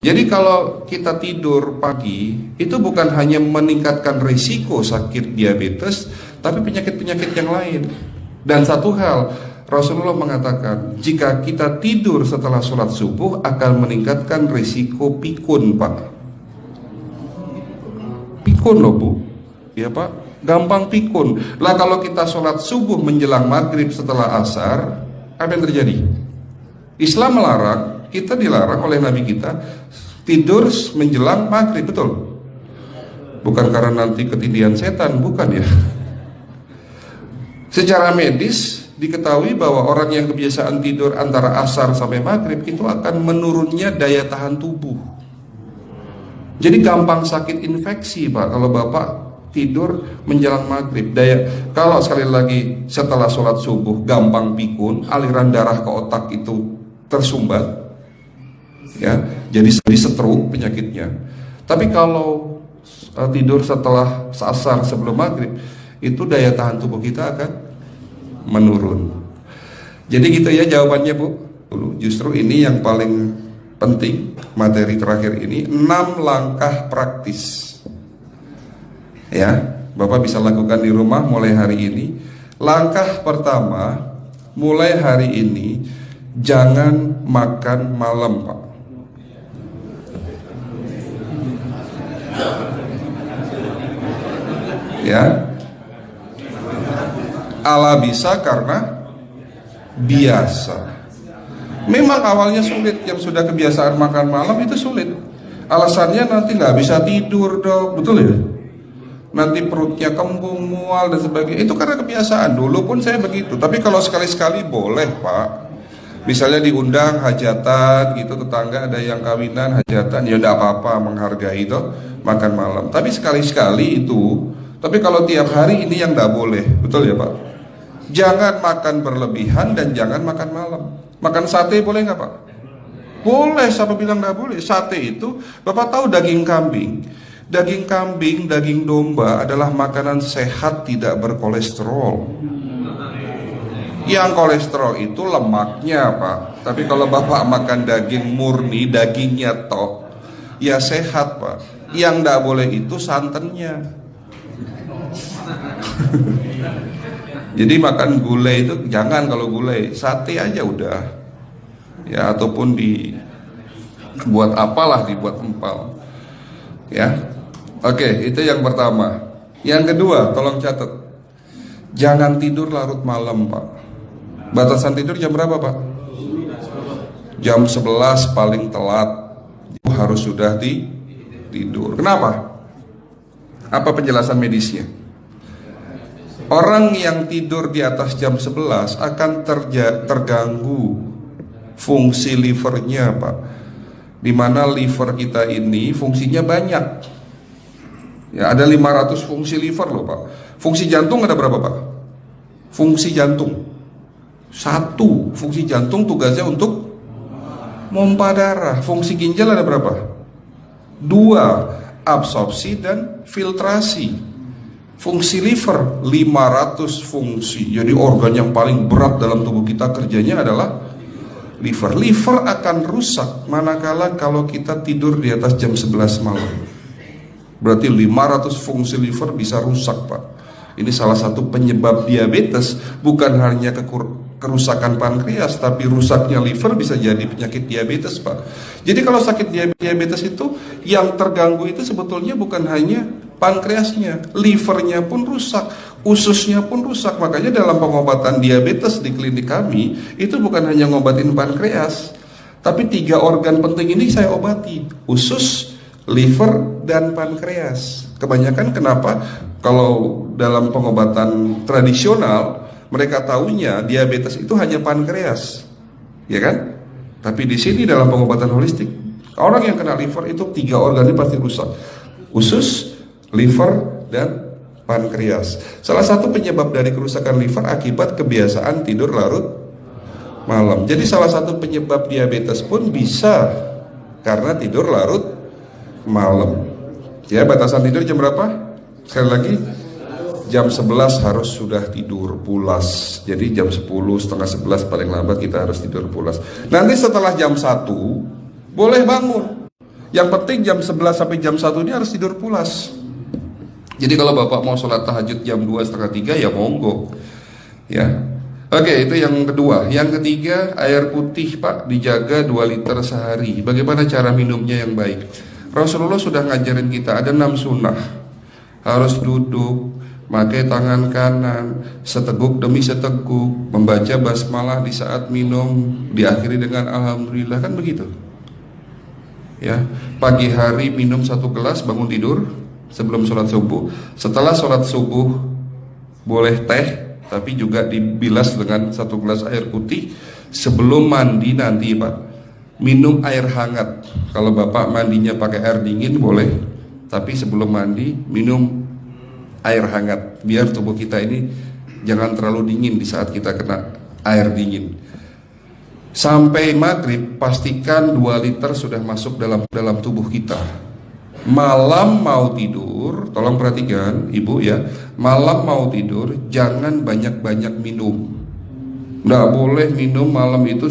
Jadi kalau kita tidur pagi, itu bukan hanya meningkatkan risiko sakit diabetes, tapi penyakit-penyakit yang lain. Dan satu hal, Rasulullah mengatakan, jika kita tidur setelah sholat subuh akan meningkatkan risiko pikun, Pak. Pikun loh, Bu. Ya, Pak. Gampang pikun. Lah kalau kita sholat subuh menjelang maghrib setelah asar, apa yang terjadi? Islam melarang, kita dilarang oleh Nabi kita tidur menjelang maghrib, betul? Bukan karena nanti ketindihan setan, bukan ya. Secara medis diketahui bahwa orang yang kebiasaan tidur antara asar sampai maghrib itu akan menurunnya daya tahan tubuh. Jadi gampang sakit infeksi, Pak, kalau Bapak tidur menjelang maghrib. Kalau sekali lagi setelah sholat subuh gampang pikun, aliran darah ke otak itu tersumbat, ya, jadi stroke penyakitnya. Tapi kalau tidur setelah asar sebelum maghrib, itu daya tahan tubuh kita akan menurun. Jadi gitu ya jawabannya, Bu. Justru ini yang paling penting, materi terakhir ini 6 langkah praktis. Ya, Bapak bisa lakukan di rumah mulai hari ini. Langkah pertama, mulai hari ini jangan makan malam, Pak. Ya, ala bisa karena biasa. Memang awalnya sulit, yang sudah kebiasaan makan malam itu sulit. Alasannya nanti nggak bisa tidur, Dok, betul ya? Nanti perutnya kembung, mual dan sebagainya. Itu karena kebiasaan. Dulu pun saya begitu. Tapi kalau sekali-sekali boleh, Pak. Misalnya diundang hajatan gitu, tetangga ada yang kawinan, hajatan, ya enggak apa-apa, menghargai itu makan malam. Tapi sekali-sekali itu. Tapi kalau tiap hari ini yang enggak boleh, betul ya, Pak? Jangan makan berlebihan dan jangan makan malam. Makan sate boleh nggak, Pak? Boleh, siapa bilang nggak boleh? Sate itu, Bapak tahu daging kambing. Daging kambing, daging domba adalah makanan sehat, tidak berkolesterol. Yang kolesterol itu lemaknya, Pak. Tapi kalau Bapak makan daging murni, dagingnya toh, ya sehat, Pak. Yang nggak boleh itu santannya. Jadi makan gulai itu jangan, kalau gulai sate aja udah, ya, ataupun dibuat apalah, dibuat empal, ya. Oke, itu yang pertama. Yang kedua, tolong catat, jangan tidur larut malam, Pak. Batasan tidur jam berapa, Pak? Jam 11 paling telat harus sudah tidur. Kenapa? Apa penjelasan medisnya? Orang yang tidur di atas jam 11 akan terganggu fungsi livernya, Pak. Dimana liver kita ini fungsinya banyak. Ya, ada 500 fungsi liver loh, Pak. Fungsi jantung ada berapa, Pak? Fungsi jantung 1. Fungsi jantung tugasnya untuk mompa darah. Fungsi ginjal ada berapa? 2. Absorpsi dan filtrasi. Fungsi liver 500 fungsi. Jadi organ yang paling berat dalam tubuh kita kerjanya adalah liver. Liver akan rusak manakala kalau kita tidur di atas jam 11 malam. Berarti 500 fungsi liver bisa rusak, Pak. Ini salah satu penyebab diabetes. Bukan hanya kerusakan pankreas, tapi rusaknya liver bisa jadi penyakit diabetes, Pak. Jadi kalau sakit diabetes itu yang terganggu itu sebetulnya bukan hanya pankreasnya, livernya pun rusak, ususnya pun rusak. Makanya dalam pengobatan diabetes di klinik kami itu bukan hanya ngobatin pankreas, tapi 3 organ penting ini saya obati: usus, liver, dan pankreas. Kebanyakan kenapa? Kalau dalam pengobatan tradisional mereka tahunya diabetes itu hanya pankreas, ya kan? Tapi di sini dalam pengobatan holistik, orang yang kena liver itu 3 organ ini pasti rusak: usus, liver, dan pankreas. Salah satu penyebab dari kerusakan liver akibat kebiasaan tidur larut malam. Jadi salah satu penyebab diabetes pun bisa karena tidur larut malam. Ya, batasan tidur jam berapa? Sekali lagi, jam 11 harus sudah tidur pulas. Jadi jam 10, setengah 11 paling lambat kita harus tidur pulas. Nanti setelah jam 1 boleh bangun. Yang penting jam 11 sampai jam 1 ini harus tidur pulas. Jadi kalau Bapak mau sholat tahajud jam 2, setengah 3 ya monggo. Ya. Oke, itu yang kedua. Yang ketiga, air putih Pak dijaga 2 liter sehari. Bagaimana cara minumnya yang baik? Rasulullah sudah ngajarin kita ada 6 sunnah. Harus duduk, pakai tangan kanan, seteguk demi seteguk, membaca basmalah di saat minum, diakhiri dengan alhamdulillah, kan begitu. Ya, pagi hari minum 1 gelas bangun tidur sebelum sholat subuh. Setelah sholat subuh boleh teh, tapi juga dibilas dengan 1 gelas air putih. Sebelum mandi nanti Pak, minum air hangat. Kalau Bapak mandinya pakai air dingin boleh, tapi sebelum mandi minum air hangat, biar tubuh kita ini jangan terlalu dingin di saat kita kena air dingin. Sampai maghrib pastikan 2 liter sudah masuk dalam tubuh kita. Malam mau tidur, tolong perhatikan Ibu ya, malam mau tidur jangan banyak-banyak minum. Nggak boleh minum malam itu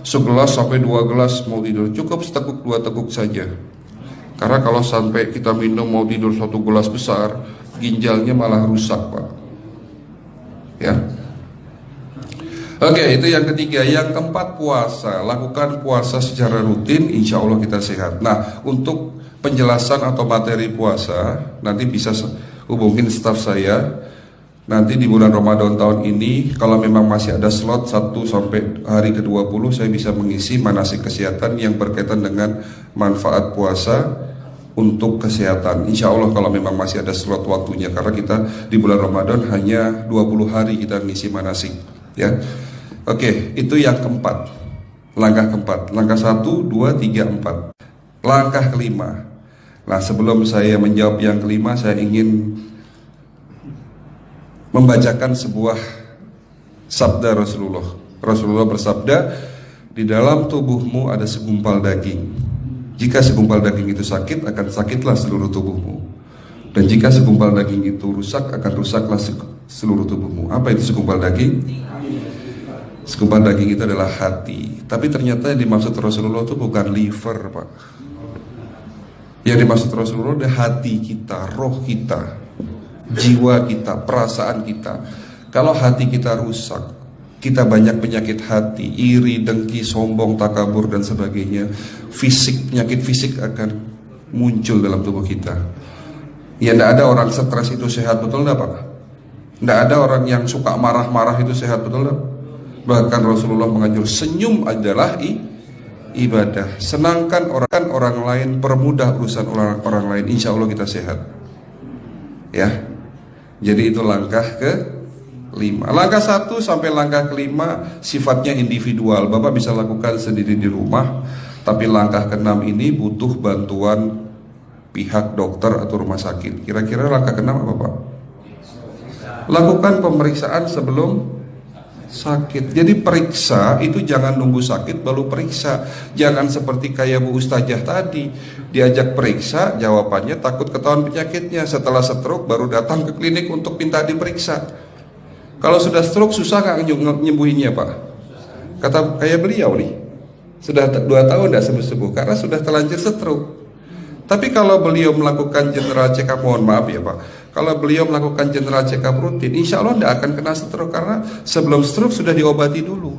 segelas sampai 2 gelas mau tidur. Cukup seteguk 2 teguk saja. Karena kalau sampai kita minum mau tidur 1 gelas besar, ginjalnya malah rusak Pak. Ya. Oke, itu yang ketiga. Yang keempat, puasa. Lakukan puasa secara rutin, insya Allah kita sehat. Nah, untuk penjelasan atau materi puasa nanti bisa hubungin staf saya. Nanti di bulan Ramadan tahun ini, kalau memang masih ada slot 1 sampai hari ke-20, saya bisa mengisi manasik kesehatan yang berkaitan dengan manfaat puasa untuk kesehatan. Insya Allah kalau memang masih ada slot waktunya, karena kita di bulan Ramadan hanya 20 hari kita mengisi manasik. Ya, oke, itu yang keempat. Langkah keempat. Langkah 1, 2, 3, 4. Langkah kelima. Nah, sebelum saya menjawab yang kelima, saya ingin membacakan sebuah sabda Rasulullah. Rasulullah bersabda, di dalam tubuhmu ada segumpal daging. Jika segumpal daging itu sakit, akan sakitlah seluruh tubuhmu. Dan jika segumpal daging itu rusak, akan rusaklah seluruh tubuhmu. Apa itu segumpal daging? Segumpal daging itu adalah hati. Tapi ternyata yang dimaksud Rasulullah itu bukan liver Pak. Yang dimaksud Rasulullah adalah hati kita, roh kita, jiwa kita, perasaan kita. Kalau hati kita rusak, kita banyak penyakit hati, iri, dengki, sombong, takabur dan sebagainya. Penyakit fisik akan muncul dalam tubuh kita. Ya, tidak ada orang stres itu sehat, betul tidak Pak? Tidak ada orang yang suka marah-marah itu sehat, betul tidak? Bahkan Rasulullah menganjur senyum adalah ibadah. Senangkan orang lain, permudah urusan orang lain, insya Allah kita sehat. Ya, jadi itu langkah ke-5. Langkah 1 sampai langkah ke-5 sifatnya individual. Bapak bisa lakukan sendiri di rumah. Tapi langkah ke-6 ini butuh bantuan pihak dokter atau rumah sakit. Kira-kira langkah ke-6 apa Pak? Lakukan pemeriksaan sebelum sakit. Jadi periksa itu jangan nunggu sakit baru periksa. Jangan seperti kayak Bu Ustazah tadi, diajak periksa, jawabannya takut ketahuan penyakitnya. Setelah stroke baru datang ke klinik untuk minta diperiksa. Kalau sudah stroke susah nggak nyembuhinnya Pak? Kata kayak beliau nih, sudah 2 tahun tidak sembuh-sembuh karena sudah terlanjur stroke. Tapi kalau beliau melakukan general check up, mohon maaf ya Pak, kalau beliau melakukan general check up rutin, insya Allah tidak akan kena stroke, karena sebelum stroke sudah diobati dulu.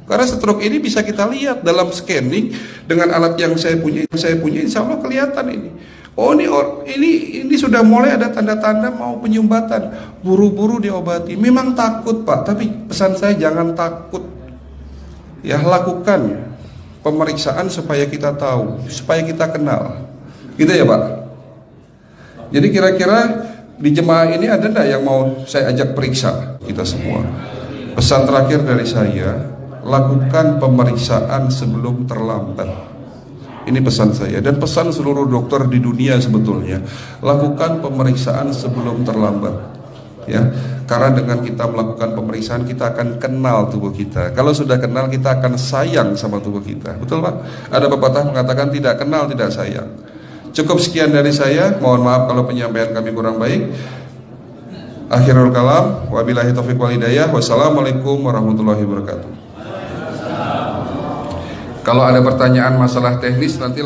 Karena stroke ini bisa kita lihat dalam scanning dengan alat yang saya punya, insya Allah kelihatan ini. Oh ini sudah mulai ada tanda-tanda mau penyumbatan, buru-buru diobati. Memang takut Pak, tapi pesan saya jangan takut. Ya, lakukan pemeriksaan supaya kita tahu, supaya kita kenal. Gitu ya Pak. Jadi kira-kira di jemaah ini ada enggak yang mau saya ajak periksa kita semua? Pesan terakhir dari saya, lakukan pemeriksaan sebelum terlambat. Ini pesan saya dan pesan seluruh dokter di dunia sebetulnya. Lakukan pemeriksaan sebelum terlambat. Ya, karena dengan kita melakukan pemeriksaan kita akan kenal tubuh kita. Kalau sudah kenal kita akan sayang sama tubuh kita. Betul Pak? Ada pepatah mengatakan tidak kenal tidak sayang. Cukup sekian dari saya. Mohon maaf kalau penyampaian kami kurang baik. Akhirul kalam, wabillahi taufiq wal hidayah. Wassalamualaikum warahmatullahi wabarakatuh. Kalau ada pertanyaan masalah teknis nanti